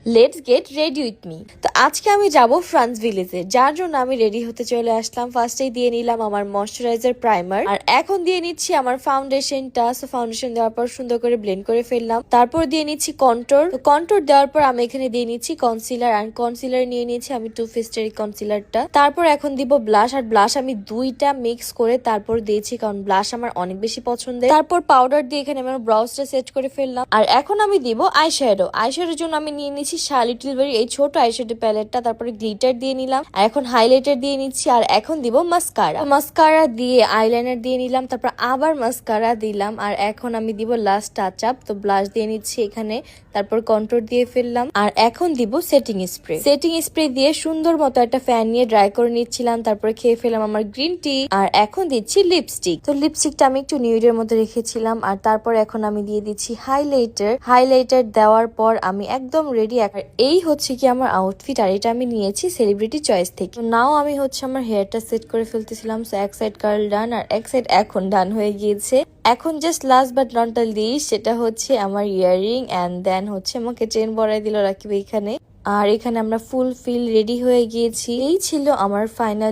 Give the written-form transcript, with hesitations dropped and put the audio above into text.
Let's get ready with me. তো আজকে আমি যাব ফ্রান্স ভিলেজে, যার জন্য আমি রেডি হতে চলে আসলাম। ফার্স্টেই দিয়ে নিলাম আমার ময়শ্চারাইজার প্রাইমার, আর এখন দিয়ে নিচ্ছি আমার ফাউন্ডেশনটা। সো ফাউন্ডেশন দেওয়ার পর সুন্দর করে ব্লেন্ড করে ফেললাম। তারপর দিয়ে নিচ্ছি কন্ট্রোর। তো কন্ট্রোর দেওয়ার পর আমি এখানে দিয়ে নিচ্ছি কনসিলার, আর কনসিলার নিয়ে নিয়েছি আমি টু ফেস্টের কনসিলারটা। তারপর এখন দিব ব্লাশ, আর ব্লাশ আমি দুইটা মিক্স করে তারপর দিয়েছি, কারণ ব্লাশ আমার অনেক বেশি পছন্দের। তারপর পাউডার দিয়ে এখানে আমার ব্রাউজটা সেট করে ফেললাম। আর এখন আমি দিব আইশ্যাডো। আইশ্যাডোর জন্য আমি নিয়ে নিচ্ছি লিটল বেরি এই ছোট আইশ্যাডো প্যালেটটা। তারপরে গ্লিটার দিয়ে নিলাম, আর এখন হাইলাইটার দিয়ে নিচ্ছি, আর এখন দিব মাস্কারা। মাস্কারা দিয়ে আইলাইনার দিয়ে নিলাম, তারপর আবার মাস্কারা দিলাম, আর এখন আমি দিব লাস্ট টাচ আপ। তো ব্লাশ দিয়ে নিচ্ছি এখানে, তারপর কন্ট্রোর দিয়ে ফেললাম, আর এখন দিব সেটিং স্প্রে। সেটিং স্প্রে দিয়ে সুন্দর মতো একটা ফ্যান নিয়ে ড্রাই করে নিচ্ছিলাম। তারপরে খেয়ে ফেলাম আমার গ্রিন টি, আর এখন দিচ্ছি লিপস্টিক। তো লিপস্টিকটা আমি একটু নিউডের মধ্যে রেখেছিলাম, আর তারপর এখন আমি দিয়ে দিচ্ছি হাইলাইটার। হাইলাইটার দেওয়ার পর আমি একদম রেডি। এই হচ্ছে কি আমার আউটফিট, আর এটা আমি নিয়েছি সেলিব্রিটি চয়েস থেকে। নাও আমি হচ্ছে আমার হেয়ারটা সেট করে ফেলতেছিলাম। সো এক সাইড কার্ল ডান, আর এক সাইড এখন ডান হয়ে গিয়েছে। এখন just last but not the least, সেটা হচ্ছে আমার ইয়াররিং, এন্ড দেন হচ্ছে আমাকে চেন বড়াই দিল রাকিব এখানে। আর এখানে আমরা ফুল ফিল রেডি হয়ে গিয়েছি। এই ছিল আমার ফাইনাল